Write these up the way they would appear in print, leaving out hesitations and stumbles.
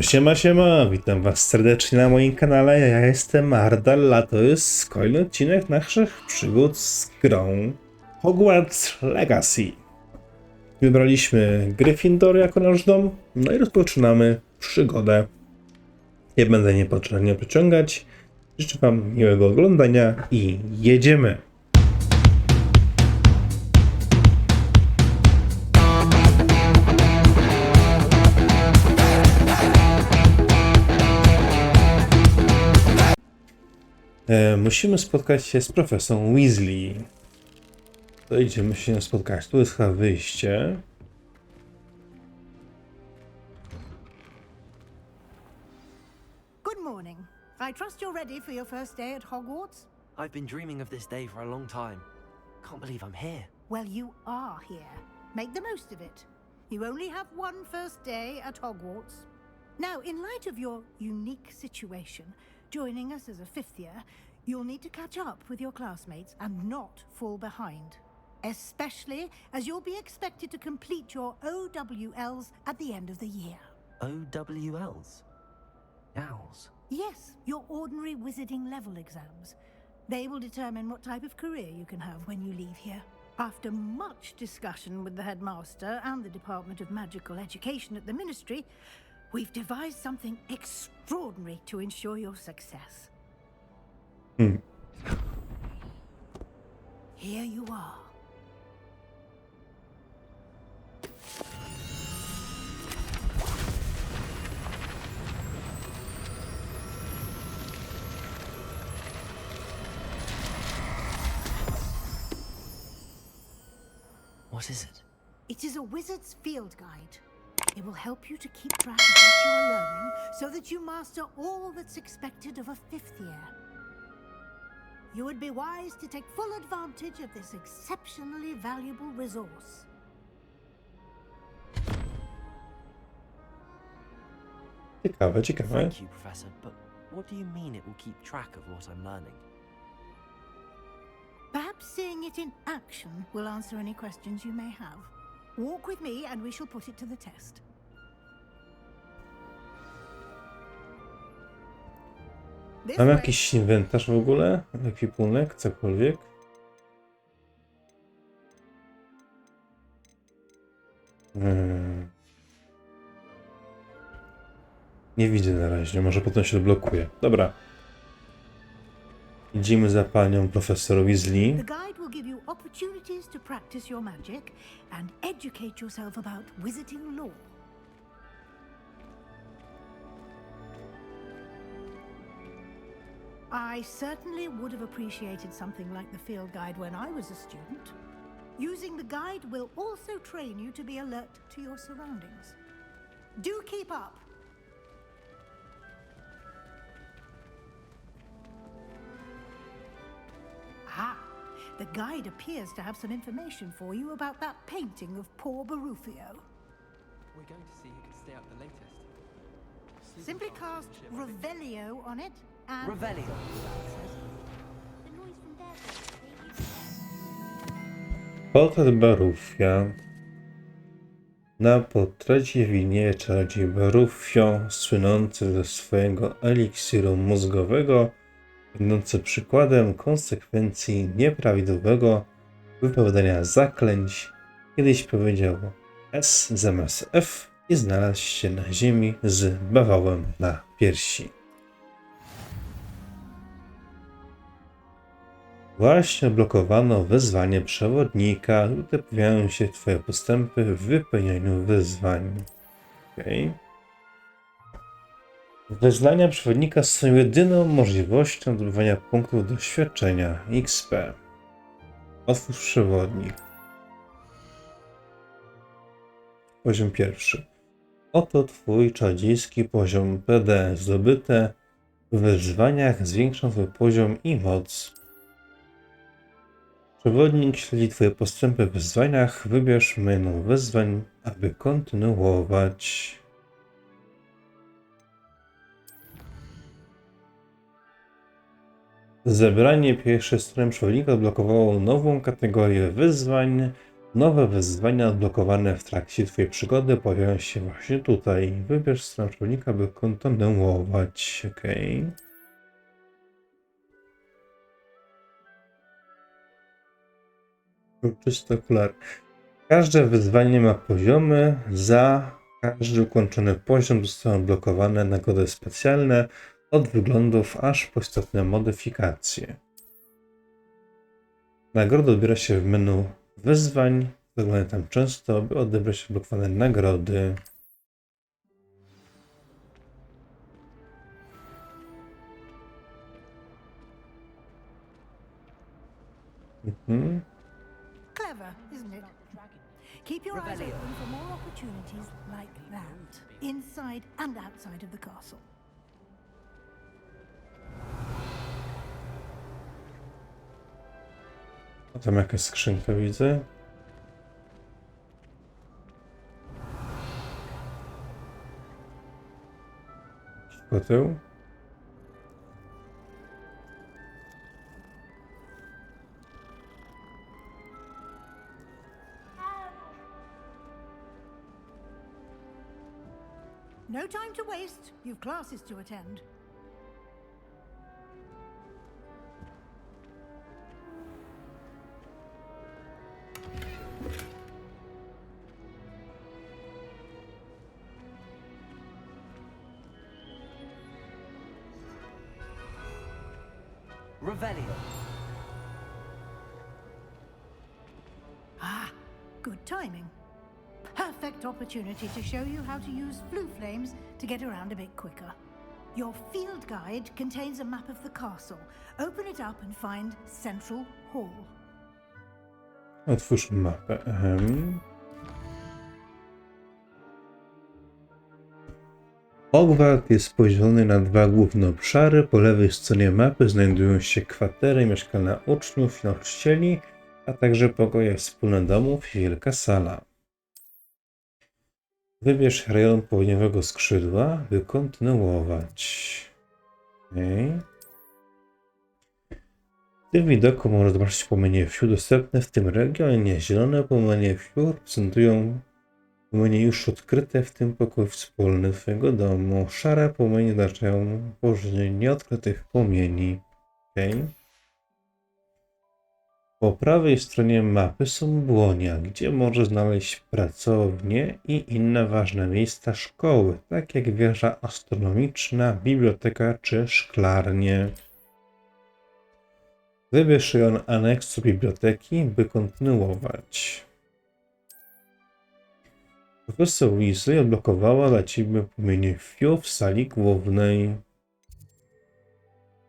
Siema, siema, witam was serdecznie na moim kanale, ja jestem Ardal, a to jest kolejny odcinek naszych przygód z grą Hogwarts Legacy. Wybraliśmy Gryffindor jako nasz dom, no i rozpoczynamy przygodę. Nie będę niepotrzebnie przeciągać, życzę wam miłego oglądania i jedziemy! Musimy spotkać się z profesorą Weasley. To idziemy się spotkać. Tu jest chyba wyjście. Good morning. I trust you're ready for your first day at Hogwarts? I've been dreaming of this day for a long time. Can't believe I'm here. Well, you are here. Make the most of it. You only have one first day at Hogwarts. Now, in light of your unique situation, joining us as a fifth year, you'll need to catch up with your classmates and not fall behind. Especially as you'll be expected to complete your OWLs at the end of the year. OWLs? Owls? Yes, your ordinary wizarding level exams. They will determine what type of career you can have when you leave here. After much discussion with the headmaster and the Department of Magical Education at the Ministry, we've devised something extraordinary to ensure your success. Here you are. What is it? It is a wizard's field guide. It will help you to keep track of what you are learning so that you master all that's expected of a fifth year. You would be wise to take full advantage of this exceptionally valuable resource. Ciekawe, ciekawe. Thank you, Professor, but what do you mean it will keep track of what I'm learning? Perhaps seeing it in action will answer any questions you may have. Walk with me and we shall put it to the test. This Mam way. jakiś inwentarz w ogóle? Ekwipunek? Cokolwiek? Nie widzę na razie, może potem się odblokuje. Dobra. Idziemy za panią profesor Weasley. The guide will give you opportunities to practice your magic and educate yourself about wizarding lore. I certainly would have appreciated something like the field guide when I was a student. Using the guide will also train you to be alert to your surroundings. Do keep up! Ah, the guide appears to have some information for you about that painting of poor Barufio. We're going to see who can stay up the latest. Simply cast Revelio on it and... Revelio. Portret Barufia. Na portrecie widnieje czarodziej Barufio, słynący ze swojego eliksiru mózgowego, będący przykładem konsekwencji nieprawidłowego wypowiadania zaklęć. Kiedyś powiedział S zamiast F i znalazł się na ziemi z bawałem na piersi. Właśnie odblokowano wyzwanie przewodnika. Tutaj pojawiają się twoje postępy w wypełnianiu wyzwań. Okay. Wyznania przewodnika są jedyną możliwością zdobywania punktów doświadczenia XP. Otwórz przewodnik. Poziom pierwszy. Oto twój czarodziejski poziom PD. Zdobyte w wyzwaniach zwiększą twój poziom i moc. Przewodnik śledzi twoje postępy w wyzwaniach. Wybierz menu wyzwań, aby kontynuować. Zebranie pierwszej strony przewodnika odblokowało nową kategorię wyzwań. Nowe wyzwania odblokowane w trakcie twojej przygody pojawiają się właśnie tutaj. Wybierz stronę przewodnika, by kontynuować. Okej. Czysty okular. Każde wyzwanie ma poziomy. Za każdy ukończony poziom zostają odblokowane nagrody specjalne od wyglądów aż po istotne modyfikacje. Nagrody odbiera się w menu wyzwań. Zaglądaj tam często, by odebrać odblokowane nagrody. Clever, isn't it? Keep your eyes open for more opportunities like that, inside and outside of the castle. A tam jakaś skrzynka widzę. Koteł. No time to waste. You've classes to attend. Revelio. Ah, good timing. Perfect opportunity to show you how to use flue flames to get around a bit quicker. Your field guide contains a map of the castle. Open it up and find Central Hall. Otwórz mapę. Hogwart jest podzielony na dwa główne obszary. Po lewej stronie mapy znajdują się kwatery mieszkalne uczniów i nauczycieli, a także pokoje wspólne domów i wielka sala. Wybierz rejon południowego skrzydła, by kontynuować. Okay. W tym widoku można zobaczyć płomienie wsiu dostępne w tym regionie. Zielone płomienie wsiu reprezentują płomienie już odkryte w tym pokoju wspólnym twojego domu. Szare płomienie oznaczają położenie nieodkrytych płomieni. Okay. Po prawej stronie mapy są błonia, gdzie możesz znaleźć pracownie i inne ważne miejsca szkoły, tak jak wieża astronomiczna, biblioteka czy szklarnie. Wybierz rejon aneksu biblioteki, by kontynuować. Profesor Weasley odblokowała dla ciebie płomienie Fiu w sali głównej.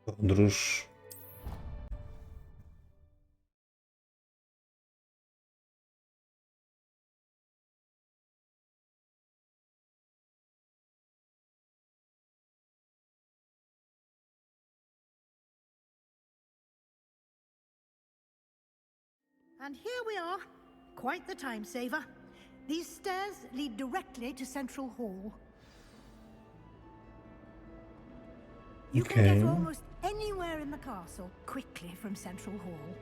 Podróż. And here we are. Quite the time saver. These stairs lead directly to Central Hall. You can get Okay. almost anywhere in the castle quickly from Central Hall.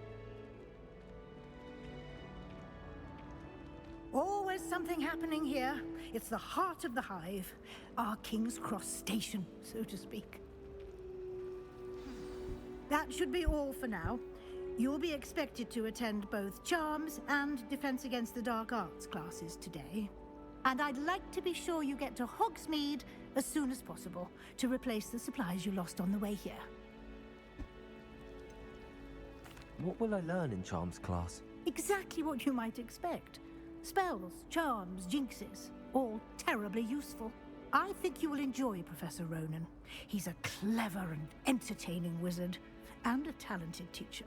Always something happening here. It's the heart of the hive, our King's Cross station, so to speak. That should be all for now. You'll be expected to attend both Charms and Defense Against the Dark Arts classes today. And I'd like to be sure you get to Hogsmeade as soon as possible to replace the supplies you lost on the way here. What will I learn in Charms class? Exactly what you might expect. Spells, charms, jinxes, all terribly useful. I think you will enjoy Professor Ronan. He's a clever and entertaining wizard, and a talented teacher.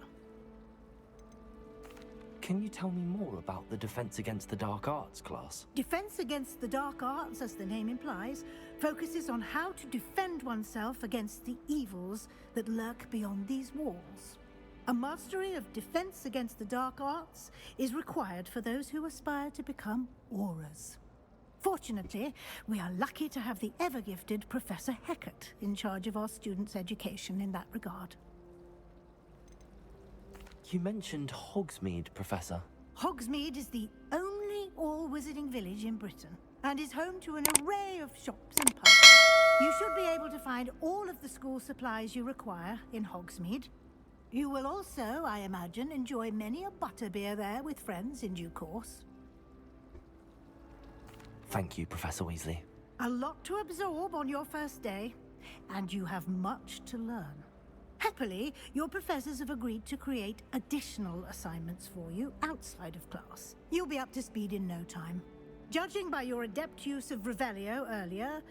Can you tell me more about the Defense Against the Dark Arts class? Defense Against the Dark Arts, as the name implies, focuses on how to defend oneself against the evils that lurk beyond these walls. A mastery of Defense Against the Dark Arts is required for those who aspire to become auras. Fortunately, we are lucky to have the ever-gifted Professor Hecat in charge of our students' education in that regard. You mentioned Hogsmeade, Professor. Hogsmeade is the only all-wizarding village in Britain and is home to an array of shops and pubs. You should be able to find all of the school supplies you require in Hogsmeade. You will also, I imagine, enjoy many a butterbeer there with friends in due course. Thank you, Professor Weasley. A lot to absorb on your first day, and you have much to learn. Happily, your professors have agreed to create additional assignments for you outside of class. You'll be up to speed in no time. Judging by your adept use of Revelio earlier,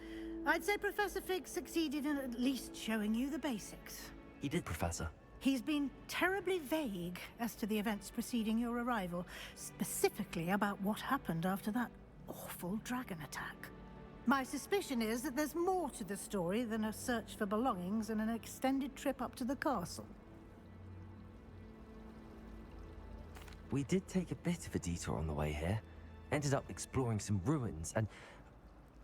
I'd say Professor Fig succeeded in at least showing you the basics. He did, Professor. He's been terribly vague as to the events preceding your arrival, specifically about what happened after that awful dragon attack. My suspicion is that there's more to the story than a search for belongings and an extended trip up to the castle. We did take a bit of a detour on the way here. Ended up exploring some ruins and...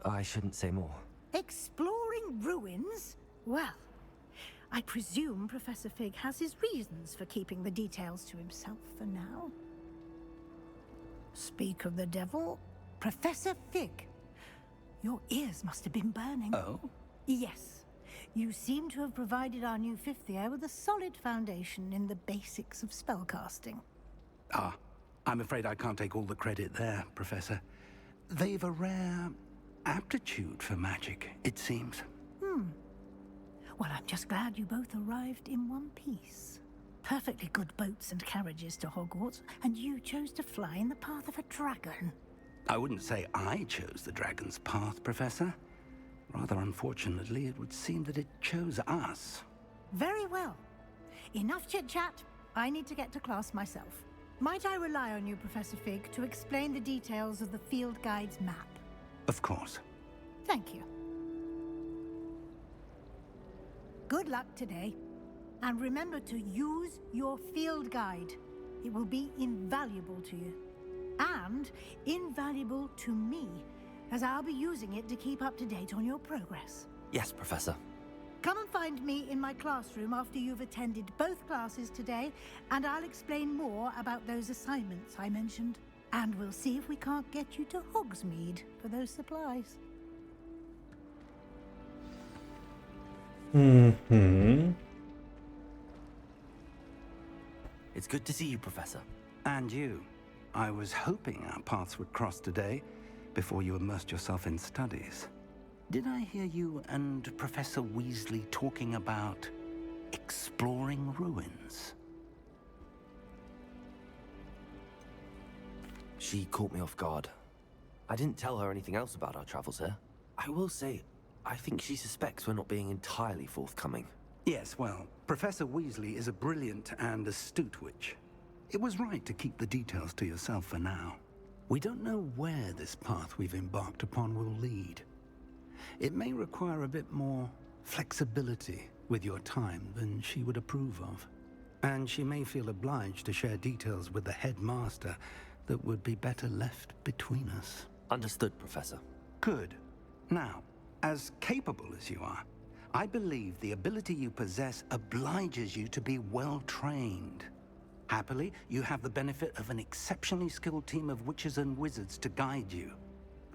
I shouldn't say more. Exploring ruins? Well, I presume Professor Fig has his reasons for keeping the details to himself for now. Speak of the devil, Professor Fig. Your ears must have been burning. Oh? Yes. You seem to have provided our new fifth year with a solid foundation in the basics of spellcasting. Ah, I'm afraid I can't take all the credit there, Professor. They've a rare aptitude for magic, it seems. Well, I'm just glad you both arrived in one piece. Perfectly good boats and carriages to Hogwarts, and you chose to fly in the path of a dragon. I wouldn't say I chose the dragon's path, Professor. Rather unfortunately, it would seem that it chose us. Very well. Enough chit-chat. I need to get to class myself. Might I rely on you, Professor Fig, to explain the details of the field guide's map? Of course. Thank you. Good luck today. And remember to use your field guide. It will be invaluable to you. And invaluable to me, as I'll be using it to keep up to date on your progress. Yes, Professor. Come and find me in my classroom after you've attended both classes today, and I'll explain more about those assignments I mentioned. And we'll see if we can't get you to Hogsmeade for those supplies. It's good to see you, Professor. And you. I was hoping our paths would cross today, before you immersed yourself in studies. Did I hear you and Professor Weasley talking about exploring ruins? She caught me off guard. I didn't tell her anything else about our travels here. I will say, I think she suspects we're not being entirely forthcoming. Yes, well, Professor Weasley is a brilliant and astute witch. It was right to keep the details to yourself for now. We don't know where this path we've embarked upon will lead. It may require a bit more flexibility with your time than she would approve of. And she may feel obliged to share details with the headmaster that would be better left between us. Understood, Professor. Good. Now, as capable as you are, I believe the ability you possess obliges you to be well trained. Happily, you have the benefit of an exceptionally skilled team of witches and wizards to guide you.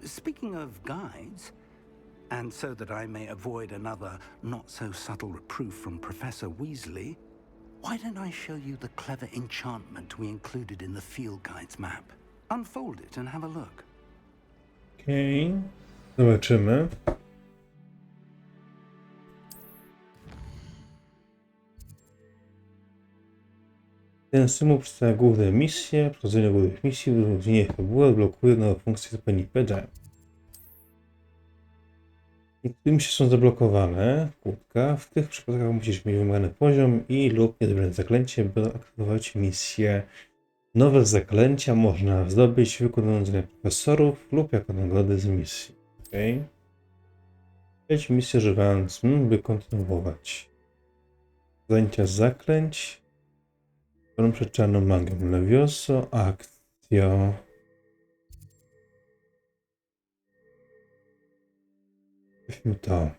Speaking of guides, and so that I may avoid another not-so-subtle reproof from Professor Weasley, why don't I show you the clever enchantment we included in the field guide's map? Unfold it and have a look. Okej. Zobaczymy. Ten symbol przedstawia główne misje. Prowadzenie głównych misji w rodzinie fabuły odblokuje nowe funkcje, co pani powiedziałem. Niektóre misje są zablokowane. Kłódka. W tych przypadkach musisz mieć wymagany poziom i lub niedobrane zaklęcie, by aktywować misję. Nowe zaklęcia można zdobyć wykonując zadania profesorów lub jako nagrody z misji. Ok. Przejść misję używając by kontynuować. Zajęcia zaklęć. Przed czarną magią. Levioso, akcja. Weźmy to.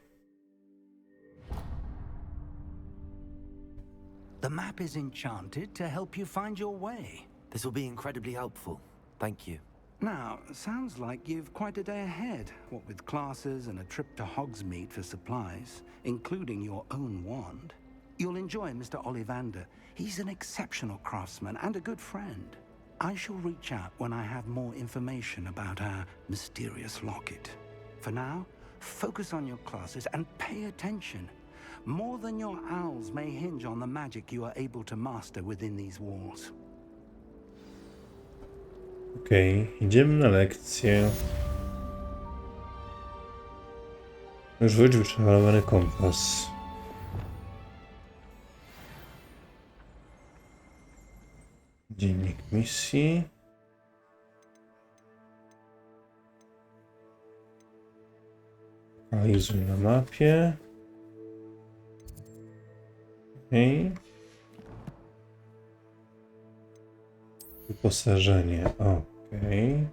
The map is enchanted to help you find your way. This will be incredibly helpful. Thank you. Now, sounds like you've quite a day ahead, what with classes and a trip to Hogsmeade for supplies, including your own wand. You'll enjoy Mr. Ollivander. He's an exceptional craftsman and a good friend. I shall reach out when I have more information about our mysterious locket. For now, focus on your classes and pay attention. More than your owls may hinge on the magic you are able to master within these walls. Okej, idziemy na lekcję. Rzuć wyczarowany kompas. Dziennik misji. Lokalizuj na mapie. Okej. Wyposażenie. Okej.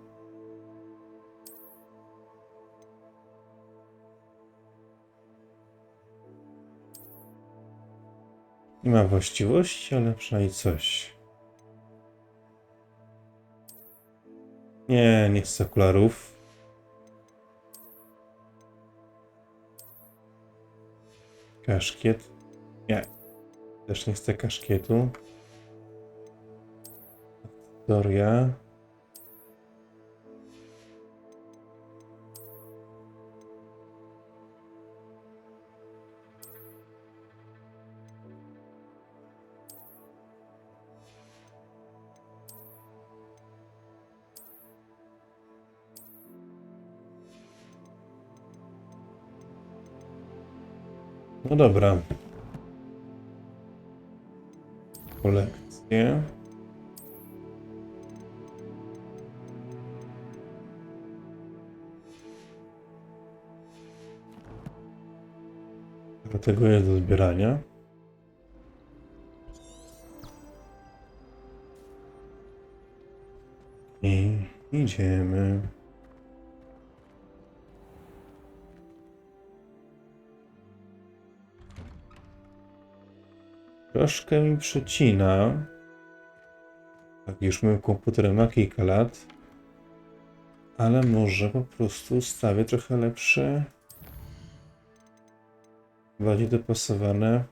Nie ma właściwości, ale przynajmniej coś. Nie chcę okularów. Kaszkiet. Nie. Też nie chcę kaszkietu. Historia. No dobra. Kolekcje. Dlatego jest do zbierania. I idziemy. Troszkę mi przecina. Tak, już mój komputer ma kilka lat. Ale może po prostu ustawię trochę lepsze. Bardziej dopasowane.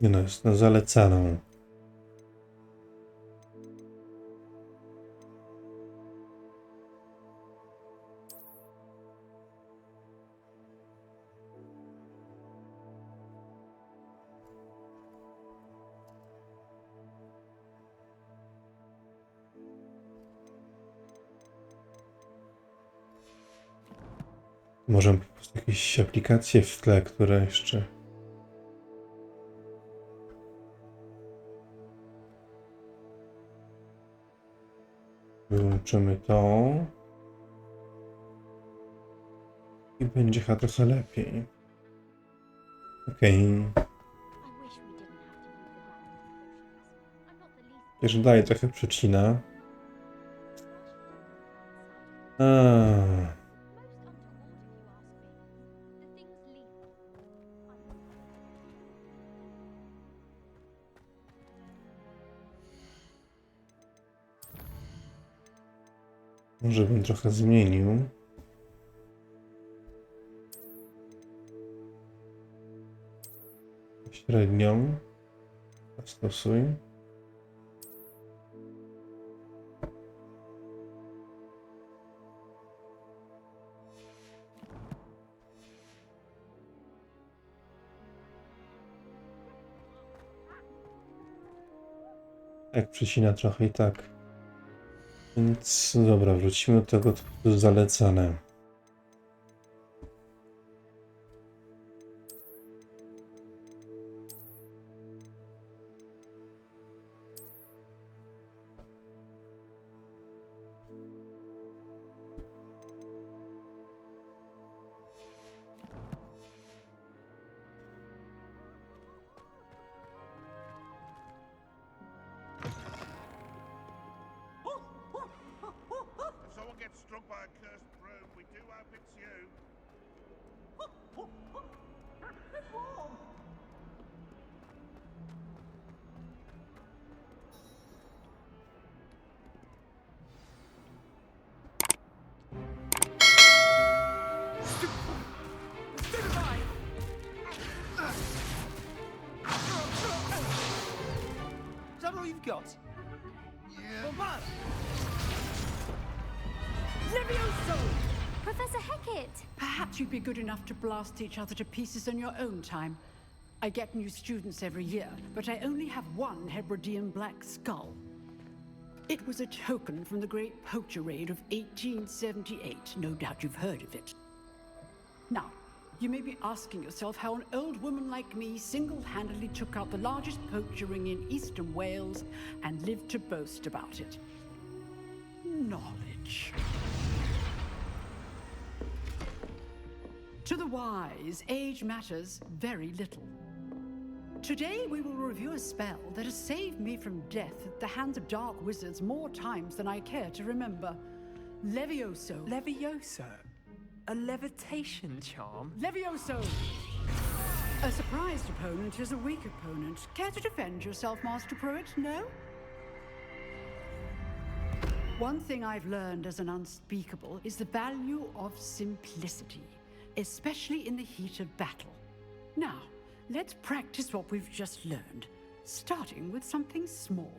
Nie no, jest na zalecaną. Może po prostu jakieś aplikacje w tle, które jeszcze... Wyłączymy to. I będzie chyba trochę lepiej. Okej. Jeszcze dalej trochę przecina. Może bym trochę zmienił. Średnią. Zastosuj. Tak, przycina trochę i tak. Więc dobra, wrócimy do tego, co jest zalecane. Is that all you've got? Professor Hecat! Perhaps you'd be good enough to blast each other to pieces on your own time. I get new students every year, but I only have one Hebridean black skull. It was a token from the Great Poacher Raid of 1878. No doubt you've heard of it. Now, you may be asking yourself how an old woman like me single-handedly took out the largest poacher ring in eastern Wales and lived to boast about it. Knowledge. To the wise, age matters very little. Today we will review a spell that has saved me from death at the hands of dark wizards more times than I care to remember. Levioso. Levioso? A levitation charm? Levioso! A surprised opponent is a weak opponent. Care to defend yourself, Master Pruitt? No? One thing I've learned as an unspeakable is the value of simplicity, especially in the heat of battle. Now, let's practice what we've just learned, starting with something small.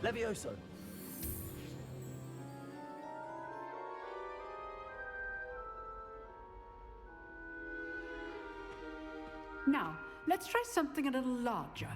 Levioso. Now, let's try something a little larger.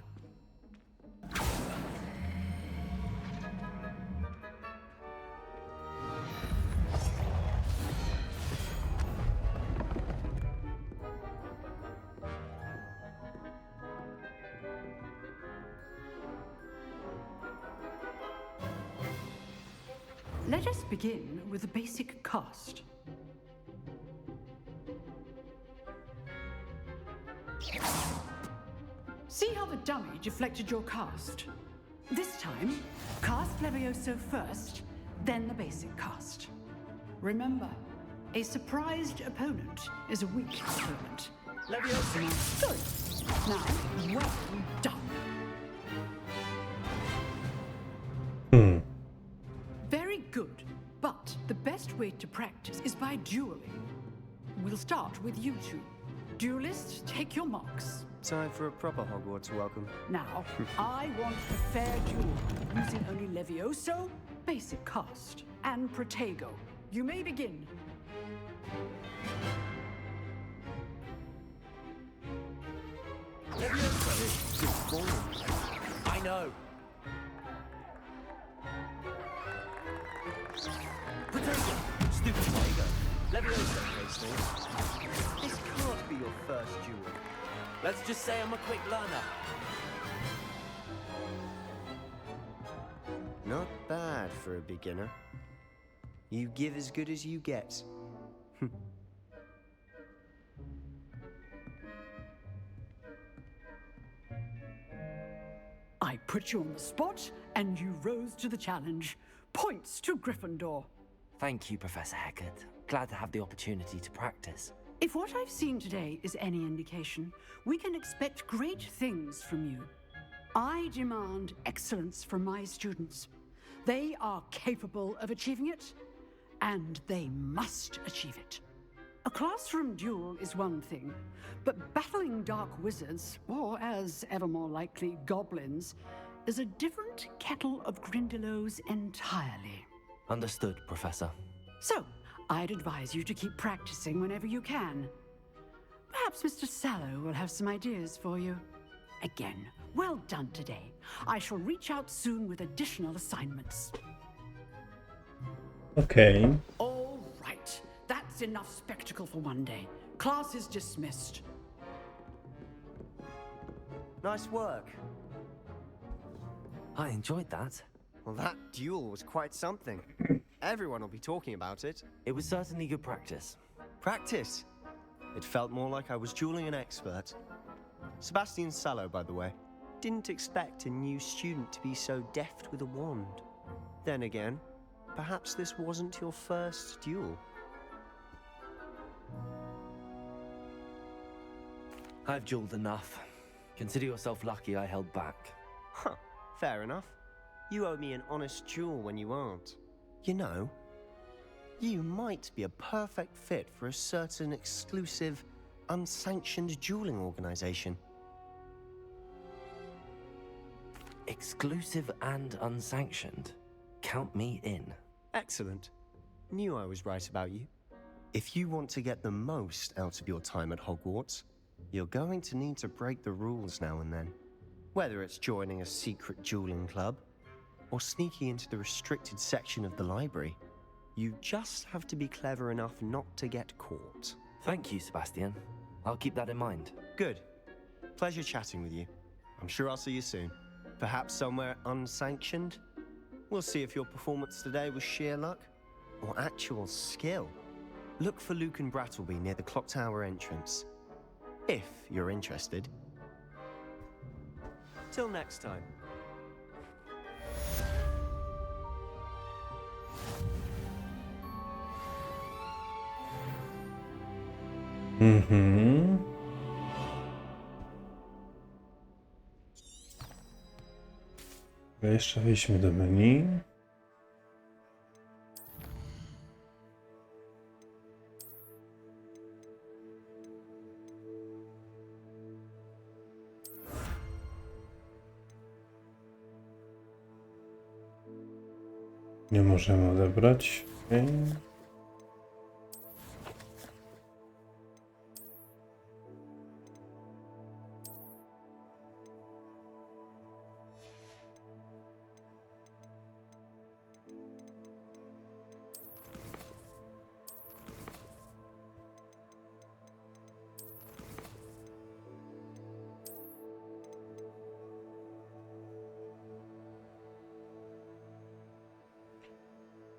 Let us begin with the basic cast. See how the dummy deflected your cast? This time, cast Levioso first, then the basic cast. Remember, a surprised opponent is a weak opponent. Levioso. Good. Now, well done. Very good, but the best way to practice is by dueling. We'll start with you two. Duelists, take your marks. Time for a proper Hogwarts welcome. Now, I want a fair duel, using only Levioso, basic cast, and Protego. You may begin. I know. Potato. Stupid potato. Levioso, Hastings. This can't be your first duel. Let's just say I'm a quick learner. Not bad for a beginner. You give as good as you get. I put you on the spot, and you rose to the challenge. Points to Gryffindor. Thank you, Professor Hecat. Glad to have the opportunity to practice. If what I've seen today is any indication, we can expect great things from you. I demand excellence from my students. They are capable of achieving it, and they must achieve it. A classroom duel is one thing, but battling dark wizards, or as ever more likely, goblins, is a different kettle of Grindylows entirely. Understood, Professor. So, I'd advise you to keep practicing whenever you can. Perhaps Mr. Sallow will have some ideas for you. Again, well done today. I shall reach out soon with additional assignments. Okej. All right, that's enough spectacle for one day. Class is dismissed. Nice work. I enjoyed that. Well, that duel was quite something. Everyone will be talking about it. It was certainly good practice. Practice. It felt more like I was dueling an expert. Sebastian Sallow, by the way. Didn't expect a new student to be so deft with a wand. Then again, perhaps this wasn't your first duel. I've dueled enough. Consider yourself lucky I held back. Huh, fair enough. You owe me an honest duel when you aren't. You know, you might be a perfect fit for a certain exclusive, unsanctioned dueling organization. Exclusive and unsanctioned. Count me in. Excellent. Knew I was right about you. If you want to get the most out of your time at Hogwarts, you're going to need to break the rules now and then. Whether it's joining a secret dueling club, or sneaking into the restricted section of the library, you just have to be clever enough not to get caught. Thank you, Sebastian. I'll keep that in mind. Good. Pleasure chatting with you. I'm sure I'll see you soon. Perhaps somewhere unsanctioned? We'll see if your performance today was sheer luck or actual skill. Look for Luke and Brattleby near the clock tower entrance, if you're interested. Till next time. Jeszcze wejdźmy do menu. Nie możemy odebrać. Okay.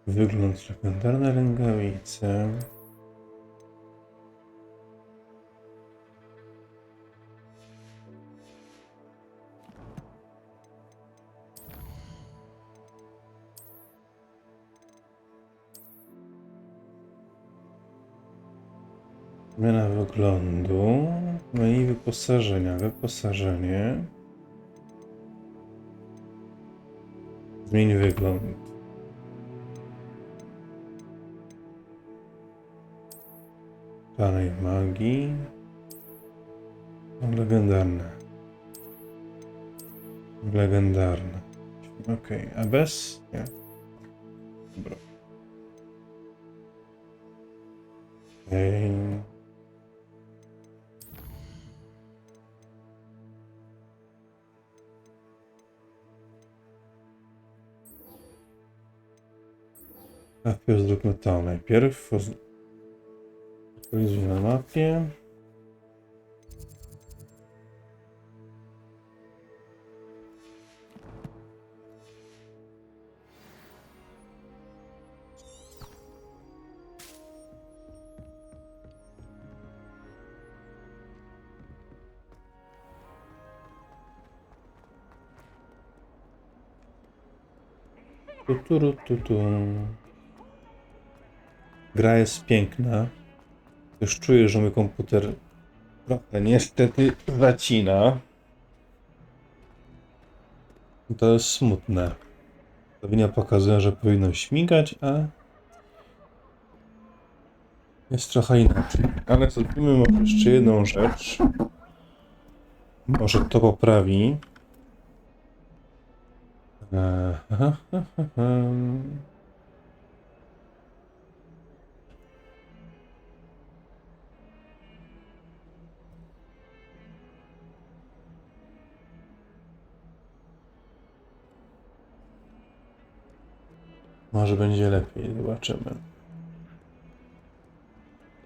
Wygląd legendarne rękawice. Zmiana wyglądu. No i wyposażenia. Wyposażenie. Zmień wygląd. Dalej magii. Legendarne. Legendarne. Okej, a bez? Nie. Dobra. Najpierw zróbmy to. Najpierw aktualizuj na mapie. Tu. Gra jest piękna. Już czuję, że mój komputer trochę niestety zacina. To jest smutne. Ustawienia pokazują, że powinno śmigać, a jest trochę inaczej. Ale zrobimy może jeszcze jedną rzecz. Może to poprawi. Może będzie lepiej, zobaczymy.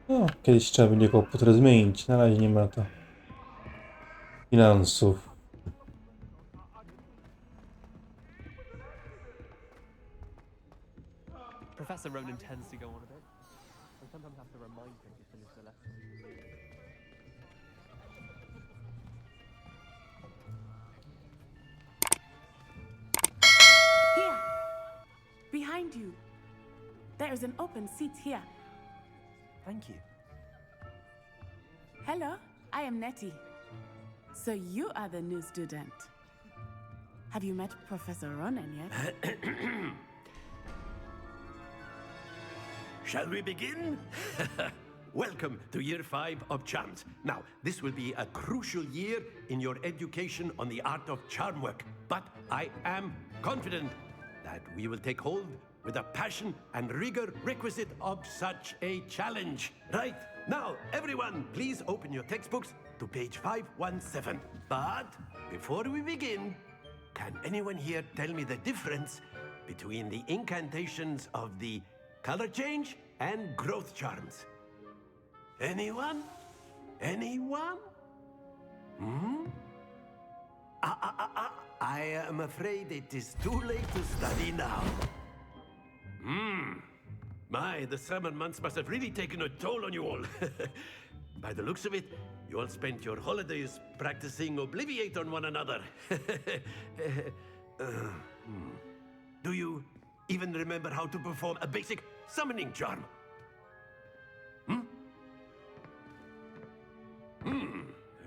No, kiedyś trzeba będzie komputer zmienić, na razie nie ma to finansów. Professor Ronan tends to go on a bit. sometimes have to remind him to finish the lesson. Here, behind you. There is an open seat here. Thank you. Hello, I am Nettie. So you are the new student. Have you met Professor Ronan yet? Shall we begin? Welcome to year 5 of charms. Now, this will be a crucial year in your education on the art of charm work, but I am confident that we will take hold with the passion and rigor requisite of such a challenge. Right, now, everyone, please open your textbooks to page 517. But before we begin, can anyone here tell me the difference between the incantations of the color change and growth charms? Anyone? Anyone? I am afraid it is too late to study now. My, the summer months must have really taken a toll on you all. By the looks of it, you all spent your holidays practicing Obliviate on one another. Do you even remember how to perform a basic summoning charm?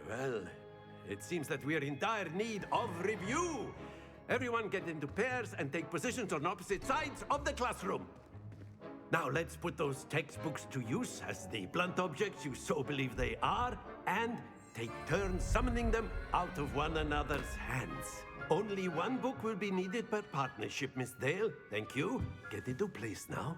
Well, it seems that we are in dire need of review. Everyone get into pairs and take positions on opposite sides of the classroom. Now let's put those textbooks to use as the blunt objects you so believe they are, and take turns summoning them out of one another's hands. Only one book will be needed per partnership, Miss Dale. Thank you. Get into place now.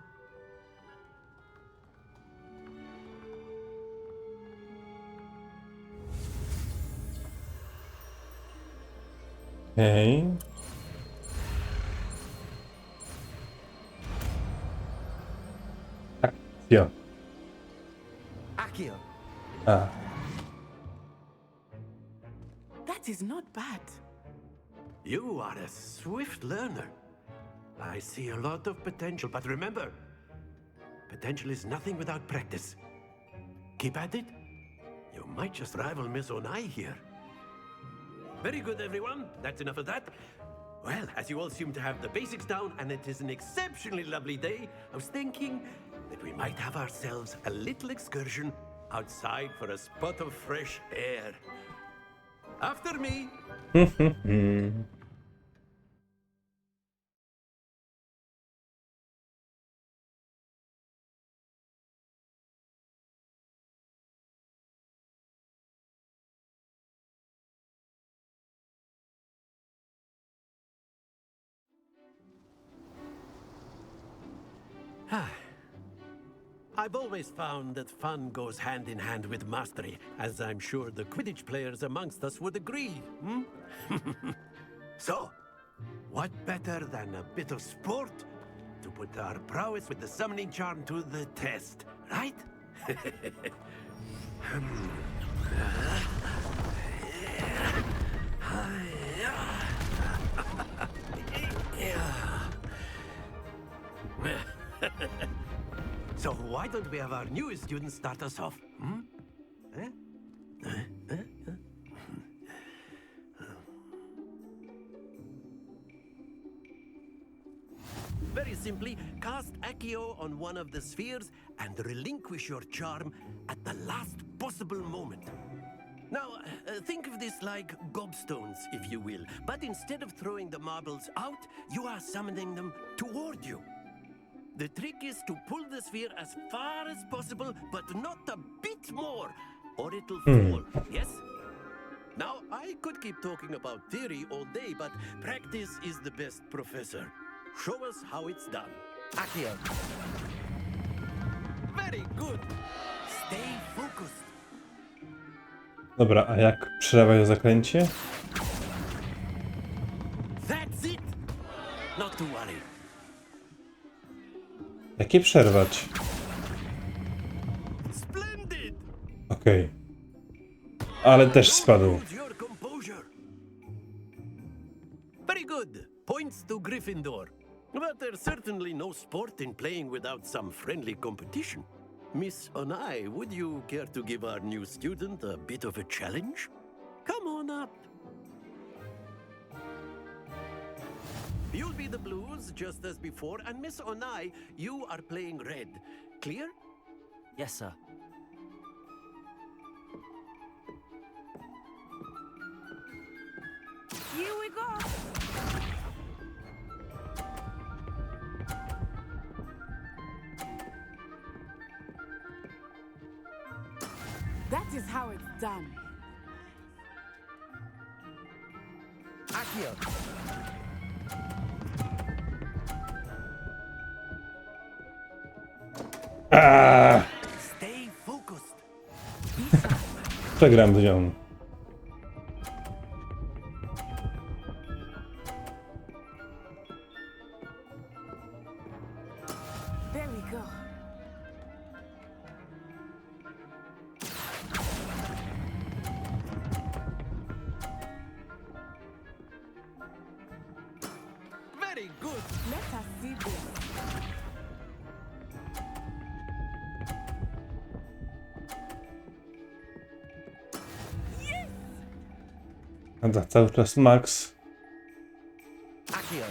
Okej. Akcja. Accio. A, That is not bad. You are a swift learner. I see a lot of potential, but remember, potential is nothing without practice. Keep at it. You might just rival Miss Onai here. Very good, everyone. That's enough of that. Well, as you all seem to have the basics down, and it is an exceptionally lovely day, I was thinking that we might have ourselves a little excursion outside for a spot of fresh air. After me. I've always found that fun goes hand in hand with mastery, as I'm sure the Quidditch players amongst us would agree. So, what better than a bit of sport to put our prowess with the summoning charm to the test, right? So why don't we have our newest student start us off? Very simply, cast Accio on one of the spheres and relinquish your charm at the last possible moment. Now, think of this like gobstones, if you will, but instead of throwing the marbles out, you are summoning them toward you. The trick is to pull the sphere as far as possible, but not a bit more, or it'll fall, yes? Now, I could keep talking about theory all day, but practice is the best professor. Show us how it's done. Accio. Very good. Stay focused. dobra, a jak przelewają zaklęcie? That's it. Not to worry. Jakie przerwać? Splendid. Okej. Ale też spadł. Hold your composure. Very good. Points to Gryffindor. But there's certainly no sport in playing without some friendly competition. Miss Onai, would you care to give our new student a bit of a challenge? Come on up. You'll be the blues, just as before, and Miss Onai, you are playing red. Clear? Yes, sir. Here we go. That is how it's done. Accio. Stay focused. Przegram z nią. There we go. Very good. Let us see this. A cały czas Max. Accio.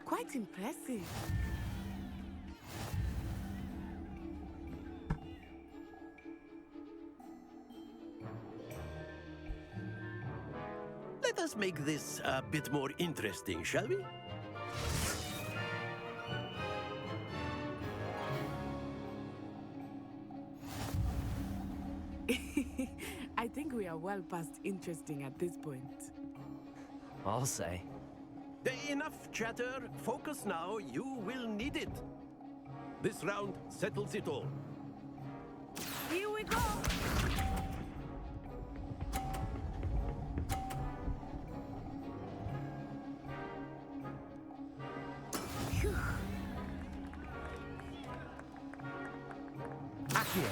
Quite impressive. Let us make this a bit more interesting, shall we? I think we are well past interesting at this point. I'll say. Enough chatter. Focus now. You will need it. This round settles it all. Here we go. Phew. Accio.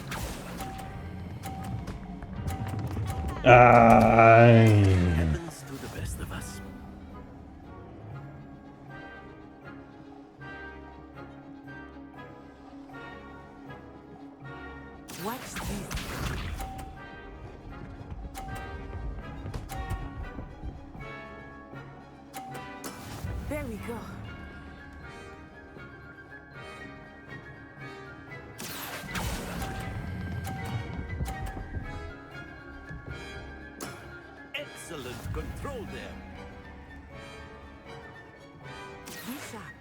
Happens to the best of us. Watch this. There we go. Excellent control there. Be sharp.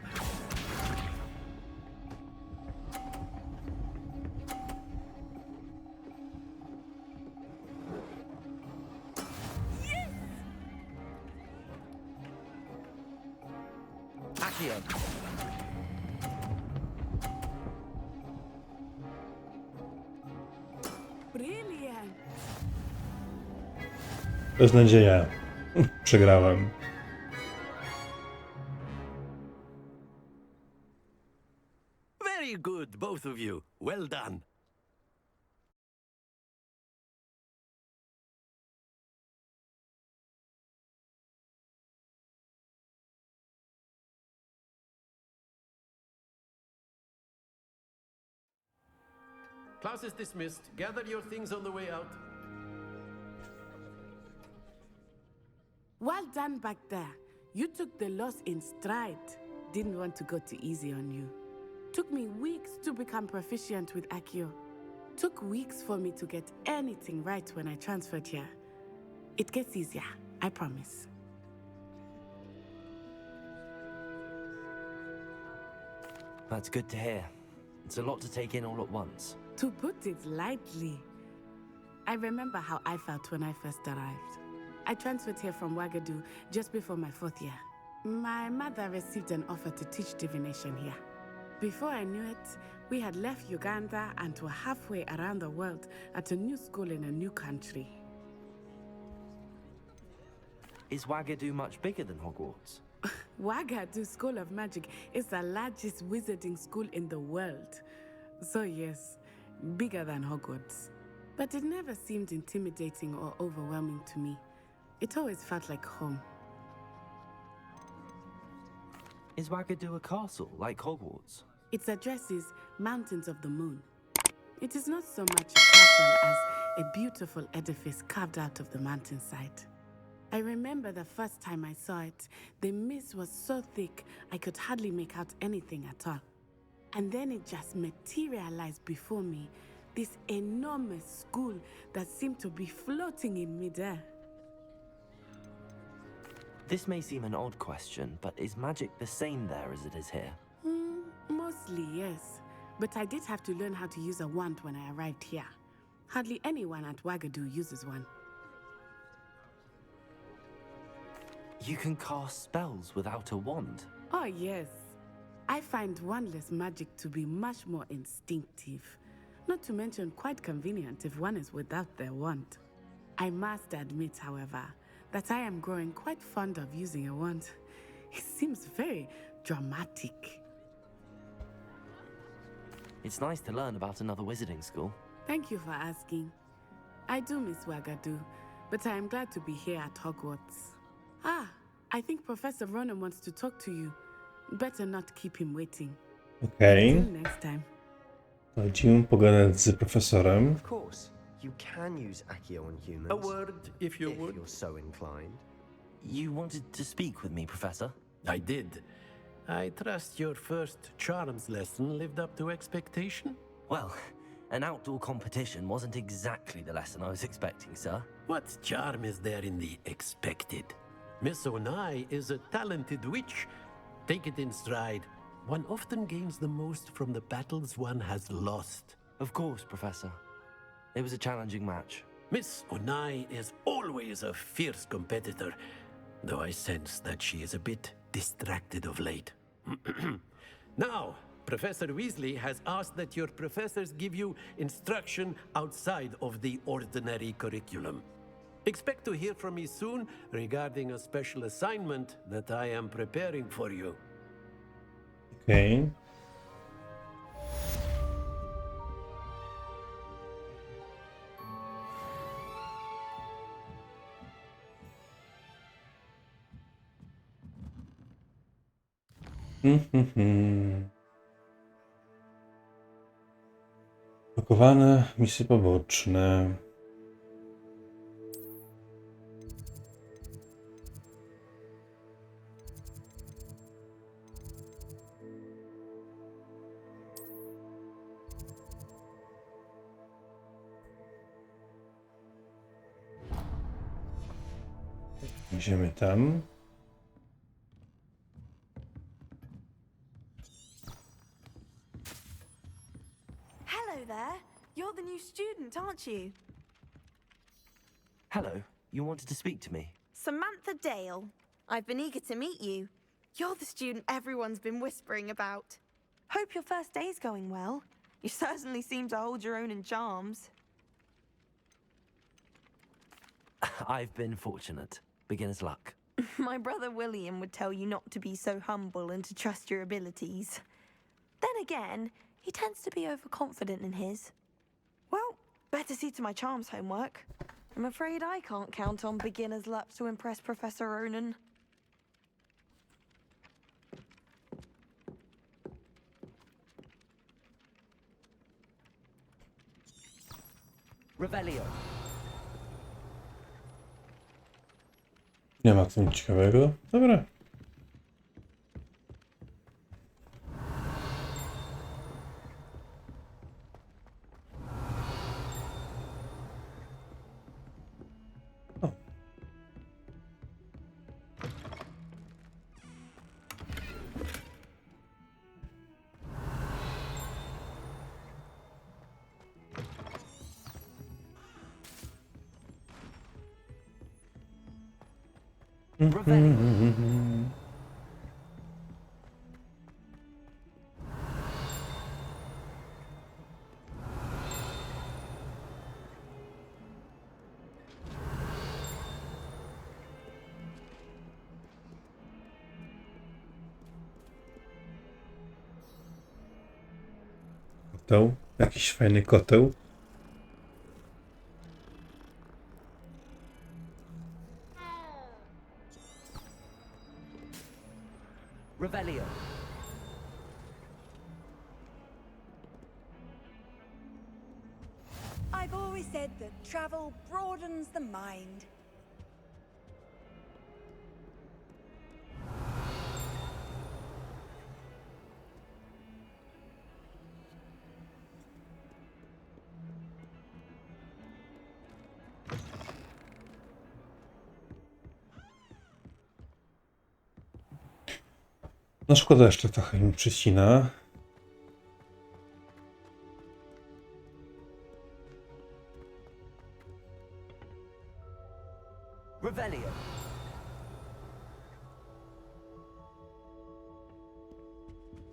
Accio. Brilliant. Beznadzieja. Przegrałem. Very good, both of you. Well done. Class is dismissed. Gather your things on the way out. Well done back there. You took the loss in stride. Didn't want to go too easy on you. Took me weeks to become proficient with Accio. Took weeks for me to get anything right when I transferred here. It gets easier, I promise. That's good to hear. It's a lot to take in all at once. To put it lightly, I remember how I felt when I first arrived. I transferred here from Wagadu just before my 4th year. My mother received an offer to teach divination here. Before I knew it, we had left Uganda and were halfway around the world at a new school in a new country. Is Wagadu much bigger than Hogwarts? Wagadu School of Magic is the largest wizarding school in the world. So yes, bigger than Hogwarts. But it never seemed intimidating or overwhelming to me. It always felt like home. Is Wagadu a castle, like Hogwarts? Its address is Mountains of the Moon. It is not so much a castle as a beautiful edifice carved out of the mountainside. I remember the first time I saw it, the mist was so thick I could hardly make out anything at all. And then it just materialized before me, this enormous school that seemed to be floating in midair. This may seem an odd question, but is magic the same there as it is here? Mostly, yes. But I did have to learn how to use a wand when I arrived here. Hardly anyone at Wagadu uses one. You can cast spells without a wand? Oh, yes. I find wandless magic to be much more instinctive. Not to mention quite convenient if one is without their wand. I must admit, however, that I am growing quite fond of using a wand. It seems very dramatic. It's nice to learn about another wizarding school. Thank you for asking. I do miss Wagadu, but I am glad to be here at Hogwarts. Ah, I think Professor Ronan wants to talk to you. Better not keep him waiting. Okej. Till next time. Chodzimy pogadać z profesorem. Of course, you can use Accio on humans. A word, if you if would. you're so inclined. You wanted to speak with me, Professor? I did. I trust your first charms lesson lived up to expectation? Well, an outdoor competition wasn't exactly the lesson I was expecting, sir. What charm is there in the expected? Miss Onai is a talented witch. Take it in stride. One often gains the most from the battles one has lost. Of course, Professor. It was a challenging match. Miss Onai is always a fierce competitor, though I sense that she is a bit distracted of late. Now, Professor Weasley has asked that your professors give you instruction outside of the ordinary curriculum. Expect to hear from me soon regarding a special assignment that I am preparing for you. Okej. Blokowane misje poboczne. Idziemy tam. Hello there. You're the new student, aren't you? Hello, you wanted to speak to me? Samantha Dale. I've been eager to meet you. You're the student everyone's been whispering about. Hope your first day's going well. You certainly seem to hold your own in charms. I've been fortunate. Beginner's luck. My brother William would tell you not to be so humble and to trust your abilities. Then again, he tends to be overconfident in his. Well, better see to my charms homework. I'm afraid I can't count on beginner's luck to impress Professor Ronan. Revelio. Nie ma co nic ciekawego. Dobra. O. Koteł. Jakiś fajny koteł. Revelio. I've always said that travel broadens the mind. No szkoda, jeszcze trochę mi przycina. Revelio.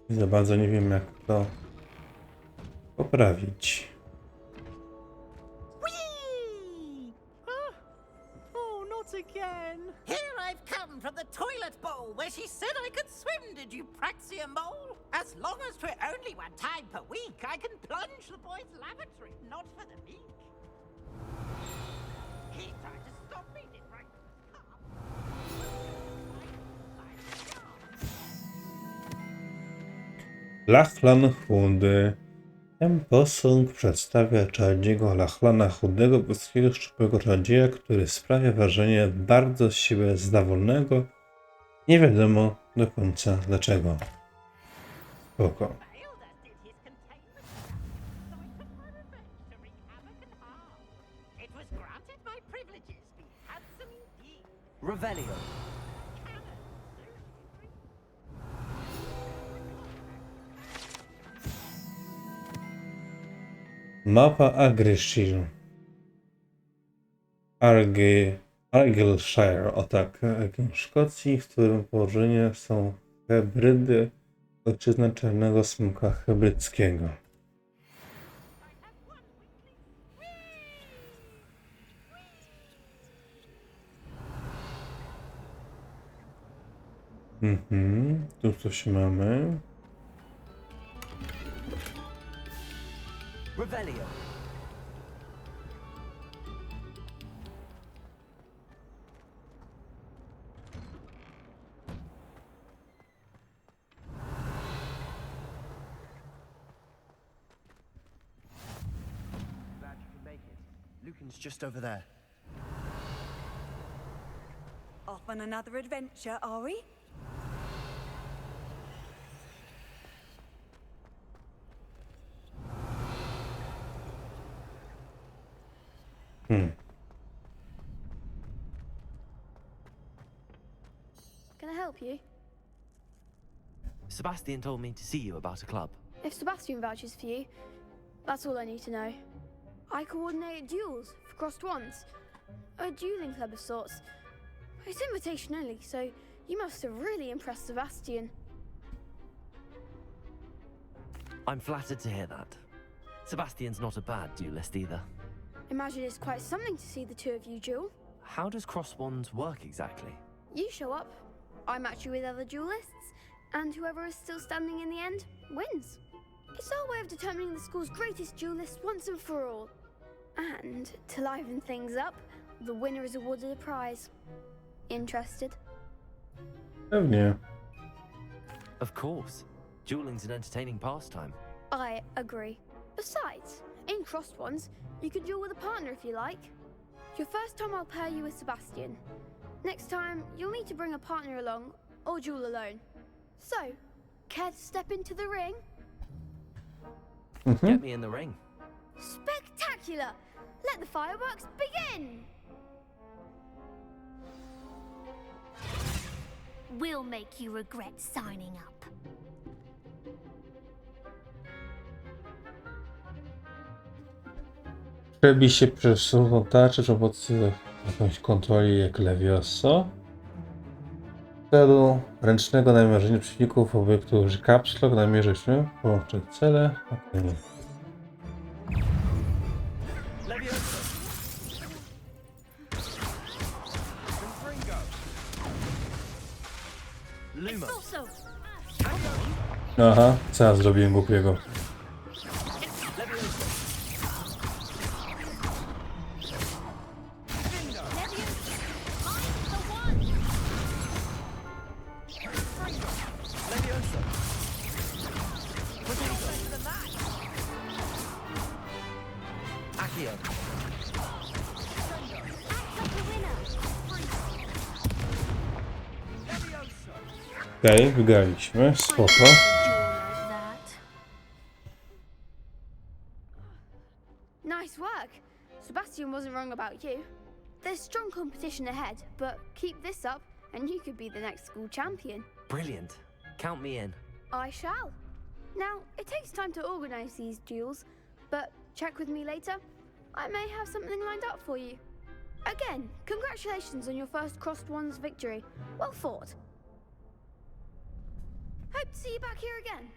Za bardzo nie wiem, jak to poprawić. Whee! Oh, not again. Here I've come from the toilet bowl where she said I could swim, did you praxia mole? As long as for only one time per week, I can plunge the boys' lavatory, not for the meek. He tried to stop me, did right? Lachlan chudy. Ten posąg przedstawia czarodziejego Lachlana chudego, wysokiego, szczupłego czarodzieja, który sprawia wrażenie bardzo z siebie zadowolonego. Nie wiadomo do końca dlaczego. Spoko. Revelio. Mapa Agrishire. Argyllshire, o tak, Szkocji, w którym położenie są hybrydy, ojczyzna czarnego smoka hybrydzkiego. Tu coś mamy. Revelio. Glad you can make it. Lucan's just over there. Off on another adventure, are we? Can I help you? Sebastian told me to see you about a club. If Sebastian vouches for you, that's all I need to know. I coordinate duels for crossed wands. A dueling club of sorts. It's invitation only, so you must have really impressed Sebastian. I'm flattered to hear that. Sebastian's not a bad duelist either. Imagine it's quite something to see the two of you duel. How does cross wands work exactly? You show up, I match you with other duelists, and whoever is still standing in the end wins. It's our way of determining the school's greatest duelist once and for all. And to liven things up, the winner is awarded a prize. Interested? Pewnie. Of course. Dueling's an entertaining pastime. I agree. Besides, in crossed ones, you can duel with a partner if you like. Your first time I'll pair you with Sebastian. Next time, you'll need to bring a partner along, or duel alone. So, care to step into the ring? Get me in the ring. Spectacular! Let the fireworks begin! We'll make you regret signing up. Przebij się przez słuchą tarczę przy pomocy jakąś kontroli jak Levioso. W celu ręcznego namierzenia przeciwników obiektu użyj kapslok, namierzyć się, połączyć cele. Okay. Aha, co ja zrobiłem głupiego? Okej, wygraliśmy, spoko. Nice work. Sebastian wasn't wrong about you. There's strong competition ahead, but keep this up and you could be the next school champion. Brilliant. Count me in. I shall. Now, it takes time to organize these duels, but check with me later. I may have something lined up for you. Again, congratulations on your first Crossed Wands victory. Well fought. Hope to see you back here again.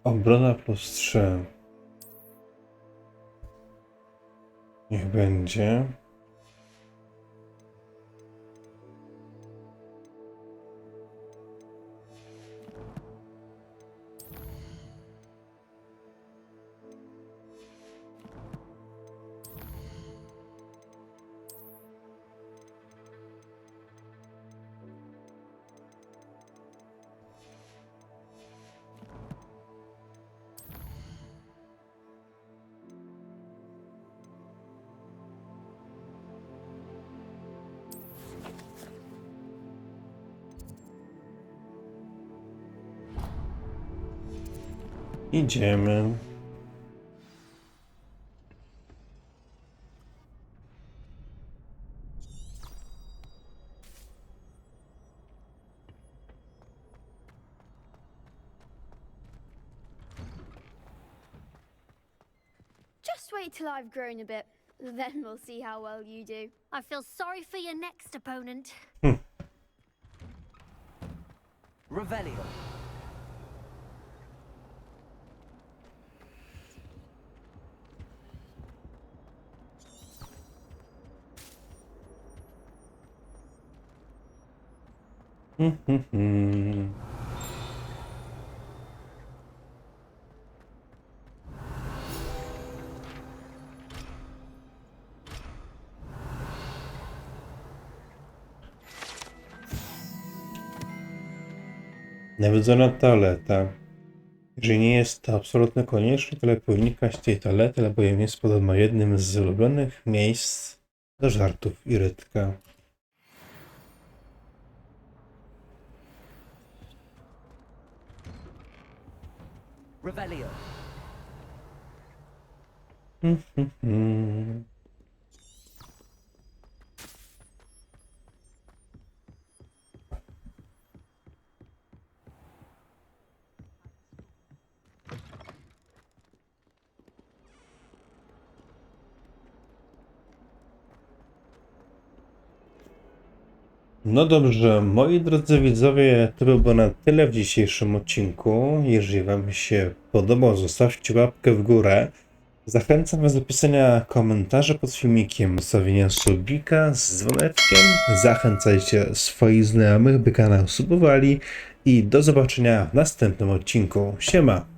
Obrona +3. Niech będzie. Idziemy. Just wait till I've grown a bit. Then we'll see how well you do. I feel sorry for your next opponent. Revelio. Nawiedzona toaleta. Jeżeli nie jest to absolutnie konieczne, to lepiej unikać tej toalety, albowiem jest podobno jednym z ulubionych miejsc do żartów i Rytka. Revelio. No dobrze, moi drodzy widzowie, to by było na tyle w dzisiejszym odcinku. Jeżeli wam się podobał, zostawcie łapkę w górę. Zachęcam was do pisania komentarzy pod filmikiem, zostawienia subika z dzwoneczkiem. Zachęcajcie swoich znajomych, by kanał subowali i do zobaczenia w następnym odcinku. Siema!